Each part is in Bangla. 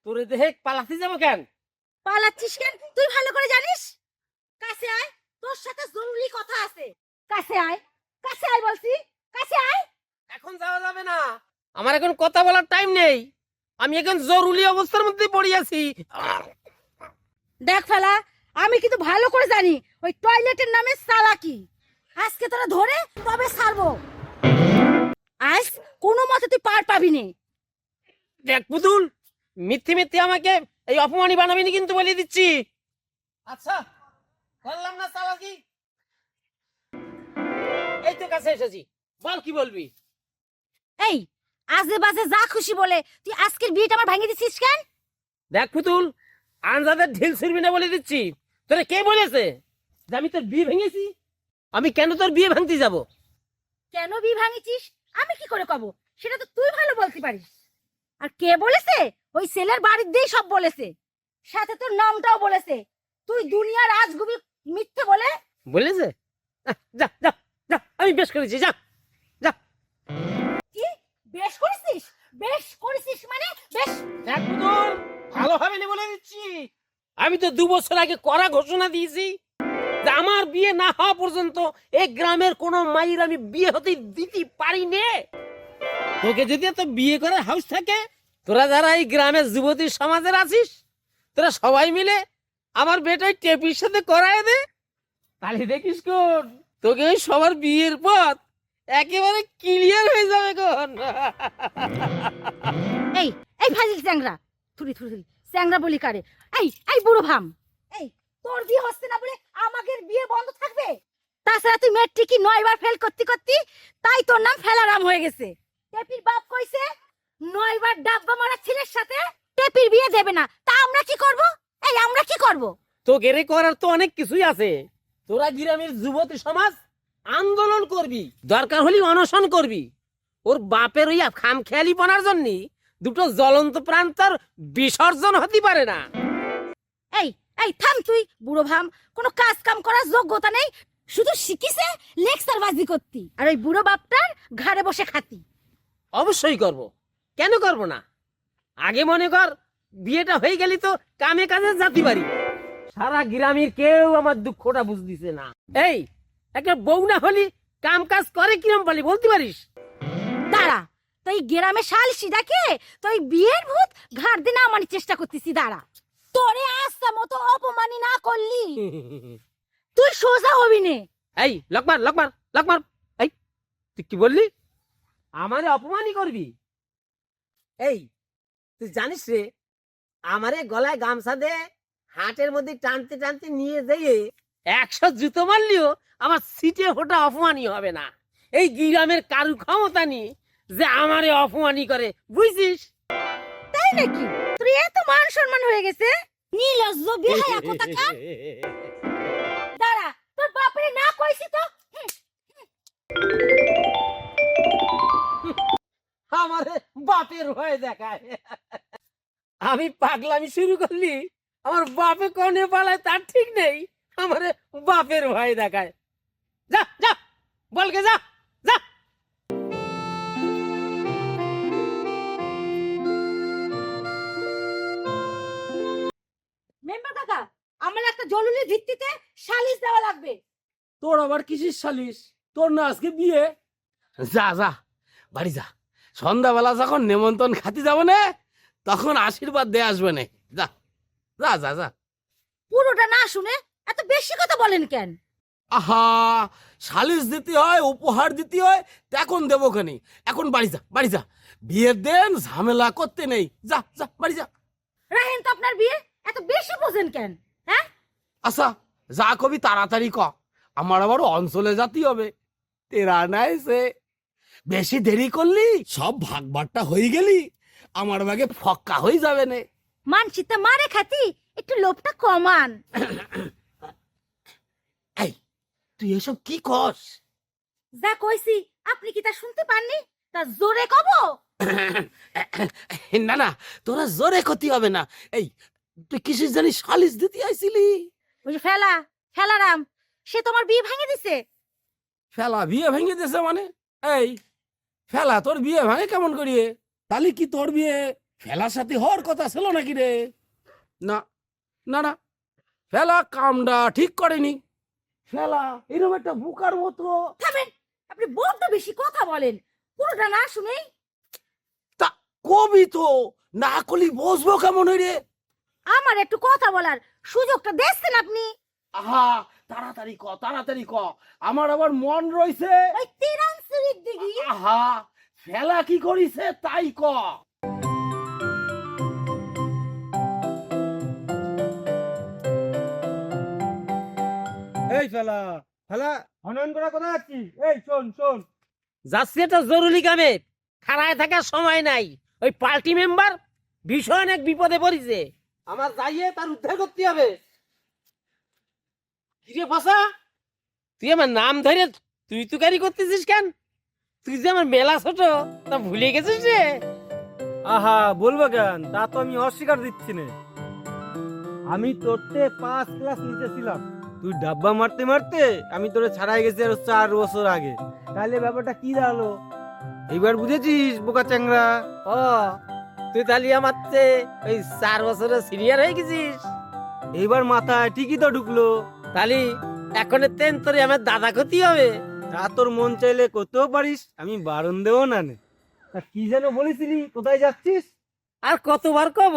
তোরে দেখে পালাতে যাবো কেন? পালাচ্ছিস কেন তুই ভালো করে জানিস। কাছে আয়, তোর সাথে জরুরি কথা আছে। কাছে আয়, কাছে আয় বলছি, কাছে আয়। এখন যাওয়া যাবে না, আমার এখন কথা বলার টাইম নেই। আমি এখন জরুরি অবস্থার মধ্যে পড়ে আছি। দেখ ফেলা, আমি কিন্তু ভালো করে জানি ওই টয়লেটের নামে চালাকি। আজকে তোরা ধরে তবে ছাড়বো। আজ কোনো মতে তুই পার পাবি নে। দেখ পুতুল, মিথ্যে মিথ্যে আমাকে এই অপমানি বানাবিনি কিন্তু বলে দিচ্ছি। আচ্ছা, বললাম না চালাকি। এই তো কাছে এসেছি, বল কি বলবি? এই আজে বাজে যা খুশি বলে তুই আজকের বিয়েটা আমার ভাঙিয়ে দিছিস কেন? দেখ পুতুল, আনজাদের ঢিল ছিড়বি না বলে দিচ্ছি। তোরে কে বলেছে যে আমি তোর বিয়ে ভেঙেছি? আমি কেন তোর বিয়ে ভাঙতে যাব? কেন বিয়ে ভাঙিছিস আমি কি করে কব, সেটা তো তুই ভালো বলতে পারিস। আর কে বলেছে? ওই ছেলের বাড়ির দিয়েই সব বলেছে, সাথে তোর নামটাও বলেছে। তুই দুনিয়ার রাজগুবি মিথ্যে বলে। বলেছে? যা যা যা, আমি বেশ করেছি, যা যা। কি বেশ করেছিস? বেশ করেছিস মানে বেশ। দেখ পুতুল, ভালো হবে না বলে দিচ্ছি। আমি তো 2 বছর আগে কড়া ঘোষণা দিয়েছি যে আমার বিয়ে না হওয়া পর্যন্ত এই গ্রামের কোনো মায়ের আমি বিয়ে হতে দিতে পারি নে। তোকে যদি এত বিয়ে করার হাউস থাকে, তোরা যারা এই গ্রামের যুবতী সমাজের আছিস, তোরা সবাই মিলে আমার বেটাই টেপির সাথে করায় দে। তাহলে দেখিস কোন তোকে ওই সবার বিয়ের পথ একেবারে ক্লিয়ার হয়ে যাবে কোন। এই এই ফাজিল চ্যাংরা, থুড়ি থুড়ি থুড়ি চ্যাংরা বলি কারে? এই এই বুড়ো ভাম, এই তোর বিয়ে হচ্ছে না বলে আমাদের বিয়ে বন্ধ থাকবে? তাছাড়া তুই মেট্রিক 9 বার ফেল করতে করতে তাই তোর নাম ফেলারাম হয়ে গেছে। টেপির বাপ কইছে 9 বার ডাব্বা মারা ছেলের সাথে টেপির বিয়ে দেবে না। তা আমরা কি করব? এই আমরা কি করব? তো গেরে করার তো অনেক কিছুই আছে। তোরা গ্রামের যুবতী সমাজ আন্দোলন করবি, দরকার হলে অনশন করবি। ওর বাপের ওই খামখেয়ালি পনার জন্য দুটো জ্বলন্ত প্রাণ তার বিসর্জন হতে পারে না। এই এই থাম তুই বুড়ো ভাম, কোনো কাজ কাম করার যোগ্যতা নেই, শুধু শিখিছে লেকচার বাজি করতি আর ওই বুড়ো বাপটার ঘরে বসে খাতি। অবশ্যই করব, কেন করব না? আগে মনে কর বিয়েটা হয়ে গেলি তো কামে কাজে জাতি পারি। সারা গ্রামের কেউ আমার দুঃখটা বুঝদিছে না। এই একটা বউ না হলি কাম কাজ করে কিরম পালি বলতে পারিস? দাঁড়া, তুই গ্রামে শালসি ডাকে তুই বিয়ের ভূত ঘাড় দিনে আমার চেষ্টা করতেছি। দাঁড়া, তোরে আস্তা মতো অপমানি না করলি তুই সোজা হবি নে। এই লকমার লকমার লকমার, এই তুই কি বললি? আমারে অপমানই করবি? এই তুই জানিস রে, আমারে গলায় গামছা দে হাটের মধ্যে টানতে টানতে নিয়ে যেয়ে 100 জুতো মারলিও আমার সিটে ওটা অপমানই হবে না। এই গ্রামের কারু ক্ষমতা নি যে আমারে অপমানই করে, বুঝছিস? তাই নাকি? তোর এত মান সম্মান হয়ে গেছে? নির্লজ্জ বিহায়া কোথাকার। দাঁড়া, তোর বাপরে না কইছি তো। আমারে বাপের ভয় দেখায়। আমি পাগলামি শুরু করলি, আমার বাপে কনে পালায় তার ঠিক নেই, আমারে বাপের ভয় দেখায়। যা যা, বলকে যা যা। মেম্বার কাকা, আমার একটা জরুরি ভিত্তিতে সালিশ দেওয়া লাগবে। তোর আবার কিসির সালিশ? তোর না আজকে বিয়ে? যা যা, বাড়ি যা। সন্ধ্যাবেলা যখন নেমন্তন্ন খাতি যাব না, তখন আশীর্বাদ দিয়ে আসবে না। যা যা যা যা। পুরোটা না শুনে এত বেশি কথা বলেন কেন? আহা, সালিশ দিতে হয়, উপহার দিতে হয়, তখন দেবো খানি। এখন বাড়ি যা, বাড়ি যা। বিয়ের দিন ঝামেলা করতে নেই। যা যা, বাড়ি যা। রাহেন তো আপনার বিয়ে, এত বেশি বোঝেন কেন? হ্যাঁ আচ্ছা, যা কবি তাড়াতাড়ি ক, আমার আবার অঞ্চলে যাতে হবে। তেরা নাই সে, বেশি দেরি করলি সব ভাগবারটা হয়ে গেলি, আমার ভাগে ফক্কা হয়ে যাবে না। মানসিতে মারে খাতি, একটু লোভটা কমান। এই তুই এসব কি কস? যা কইছি আপনি কি তা শুনতে পাননি? তা জোরে কব? না না, তোরা জোরে ক্ষতি হবে না। এই তুই কিসের জানি সালিশ দিতে আইছিলি? ওই যে ফেলারাম, সে তোমার বিয়ে ভেঙে দিছে। ফেলা বিয়ে ভেঙে দিয়েছে মানে? এই ফেলা তোর বিয়ে ভাঙে কেমন করিয়ে? তাহলে কি তোর বিয়ে ফেলার সাথে হওয়ার কথা ছিল নাকি রে? না না না, ফেলা কামটা ঠিক করেনি। ফেলা এরকম একটা বুকার মতো। থামেন, আপনি বড্ড বেশি কথা বলেন, পুরোটা না শুনেই। তা কবি তো না কলি বসবো কেমন রে? আমার একটু কথা বলার সুযোগটা দিচ্ছেন আপনি। আহা, তাড়াতাড়ি ক, আমার আবার মন রইছে। ওই তিরানসুরির দিঘি। আহা, ফেলা কি করিছে তাই ক। এই ফেলা ফেলা হনন করা কোথায় যাচ্ছিস? এই শোন শোন, যাচ্ছি একটা জরুরি কামে, খাড়ায় থাকার সময় নাই। ওই পার্টি মেম্বার ভীষণ এক বিপদে পড়েছে, আমার যাইয়ে তার উদ্ধার করতে হবে। কিরে ভাষা, তুই আমার নাম ধরে তুই তুকারি করতেছিস কেন? তুই যে আমার মেলা ছোট, তা ভুলে গেছিস রে? আহা বলবো কেন, তা তো আমি অস্বীকার দিচ্ছি না। আমি তোরতে 5 ক্লাস নিচে ছিলাম, তুই ডাব্বা মারতে মারতে আমি তোরে ছাড়াই গেছি আর 4 বছর আগে। তাহলে ব্যাপারটা কি দাঁড়ালো? এইবার বুঝেছিস বোকা চ্যাংরা? ও, তুই তাহলে আমার চেয়ে ওই 4 বছরের সিনিয়র হয়ে গেছিস। এইবার মাথায় ঠিকই তো ঢুকলো। তাহলে এখন তেন তোরে আমার দাদা ক্ষতি হবে। তা তোর মন চাইলে করতেও পারিস, আমি বারণ দেবো না নে। তা কি যেন বলেছিলি, কোথায় যাচ্ছিস? আর কতবার কব,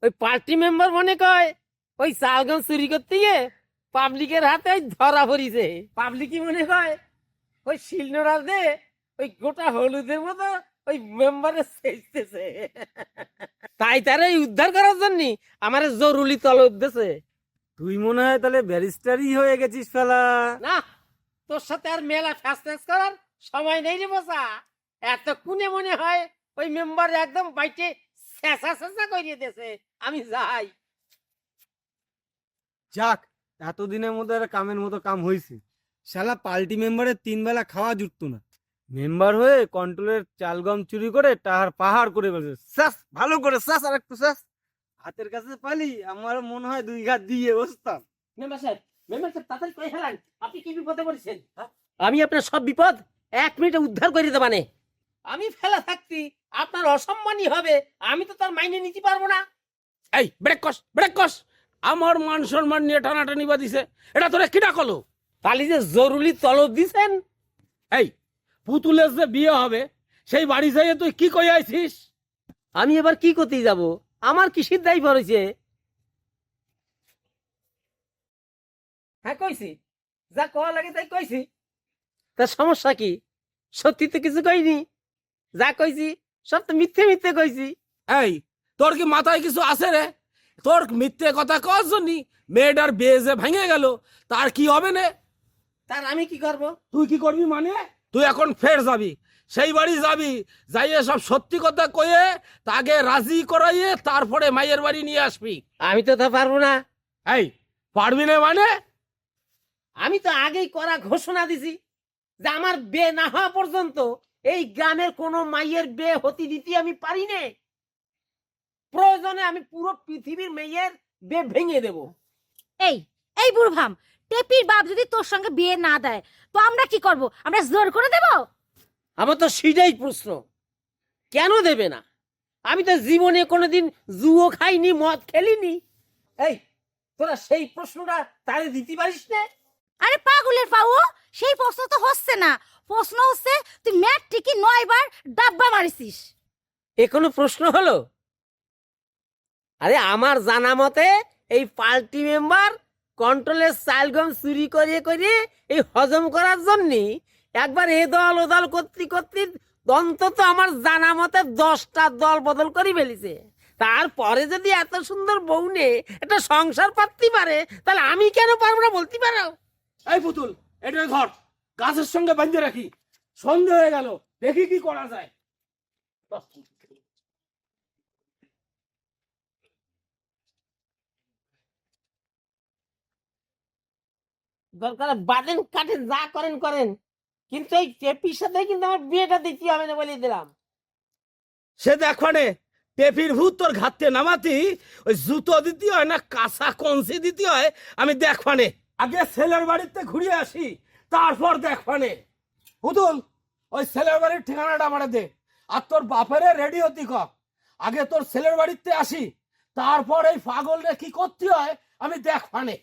ওই পার্টি মেম্বার মনে কয় ওই চালগম চুরি করতে গিয়ে পাবলিকের হাতে ওই ধরা পড়িছে। পাবলিকই মনে কয় ওই শিলনোড়া দে ওই গোটা হলুদের মতো ওই মেম্বারে চেয়েছে। তাই তার এই উদ্ধার করার জন্য আমার জরুরি তলব দিছে। তুই মনে হয় তাহলে ব্যারিস্টারই হয়ে গেছিস ফেলা। না, তোর সাথে আর মেলা ফ্যাস করার সময় নেই রে বসা। এতক্ষণে মনে হয় ওই মেম্বার একদম বাইটে শেষা করিয়ে দিয়েছে। আমি যাই। যাক, এতদিনের মধ্যে একটা কামের মতো কাম হয়েছে। শালা পার্টি মেম্বারের 3 বেলা খাওয়া জুটতো না, মেম্বার হয়ে কন্ট্রোলের চাল গম চুরি করে টাহার পাহাড় করে ফেলছে। শ্বাস ভালো করে শ্বাস, আর একটু শ্বাস হাতের কাছে পালি, আমার মনে হয় 2 ঘাত দিয়ে বসতাম। মেম্বার সাহেব, তাড়াতাড়ি করে ফেলান। আপনি কি বিপদে পড়েছেন? আমি আপনার সব বিপদ 1 মিনিটে উদ্ধার করে দিতে মানে। আমি ফেলা থাকতি আপনার অসম্মানই হবে, আমি তো তার মাইনে নিতে পারবো না। এই ব্রেক কস, আমার মান সম্মান নিয়ে টানাটানি বাদিছে, এটা তোরে কিনা কলো? তাহলে যে জরুরি তলব দিছেন। এই পুতুলের যে বিয়ে হবে সেই বাড়ি যাইয়ে তুই কি কই আইছিস? আমি এবার কি করতে যাব? আমার কিসের দায়ী পড়েছে? হ্যাঁ কইছি, যা কওয়া লাগে তাই কইছি। তার সমস্যা কি? সত্যি তো কিছু কইনি, যা কইছি সব তো মিথ্যে কইছি। এই তোর কি মাথায় কিছু আছে রে? তোর মিথ্যে কথা কওয়ার জন্য মেয়েটার বিয়ে যে ভেঙে গেল, তার কি হবে না? তার আমি কি করব? তুই কি করবি মানে? তুই এখন ফের যাবি, সেই বাড়ি যাবি, যাইয়ে সব সত্যি কথা কয়ে তাকে রাজি করাইয়ে তারপরে মায়ের বাড়ি নিয়ে আসবি। আমি তো তা পারবো না। এই পারবি না মানে? আমি তো আগেই করা ঘোষণা দিছি যে আমার বিয়ে না হওয়া পর্যন্ত এই গ্রামের কোনো মাইয়ের বিয়ে হতে দিতে আমি পারি না। প্রয়োজনে আমি পুরো পৃথিবীর মেয়ের বিয়ে ভেঙে দেব। এই এই বুড়ো ভাম, টেপির বাপ যদি তোর সঙ্গে বিয়ে না দেয় তো আমরা কি করব? আমরা জোর করে দেব? আমার তো সেটাই প্রশ্ন, কেন দেবে না? আমি তো জীবনে কোনোদিন জুয়ো খাইনি, মদ খেলিনি। এই তোরা সেই প্রশ্নটা তারে দিতে পারিস না? আরে পাগলের পাও, সেই প্রশ্ন তো হচ্ছে না। প্রশ্ন হচ্ছে তুই ম্যাট্রিকে 9 বার ডাব্বা মারিছিস। এ কোনো প্রশ্ন হলো? আরে আমার জানা মতে এই পার্টি মেম্বার কন্ট্রোলের চালগম চুরি করে এই হজম করার জন্য একবার এ দল ও দল করতে অন্তত আমার জানা মতে 10টা দল বদল করে ফেলিছে। তারপরে যদি এত সুন্দর বউ নে একটা সংসার পাততে পারে, তাহলে আমি কেন পারবো না বলতে পারো? এই পুতুল, এটা ধর, গাছের সঙ্গে বাঁধে রাখি, সন্ধে হয়ে গেল, দেখি কি করা যায়। দরকার বাদেন কাটেন, যা করেন, কিন্তু এই টেপির সাথে কিন্তু আমার বিয়েটা দিতে হবে না বলে দিলাম। সে দেখবানে পেপির ভূত তোর ঘাটতে নামাতি ওই জুতো দিতে হয় না কাঁচা কঞ্চি দিতে হয় আমি দেখবানে। আগে ছেলের বাড়িতে ঘুরে আসি, তারপর দেখবানে। পুতুল, ওই ছেলের বাড়ির ঠিকানাটা আমারে দে, আর তোর বাপেরে রেডি হতি ক। আগে তোর ছেলের বাড়িতে আসি, তারপর এই পাগলরে কি করতে হয় আমি দেখ ফানে।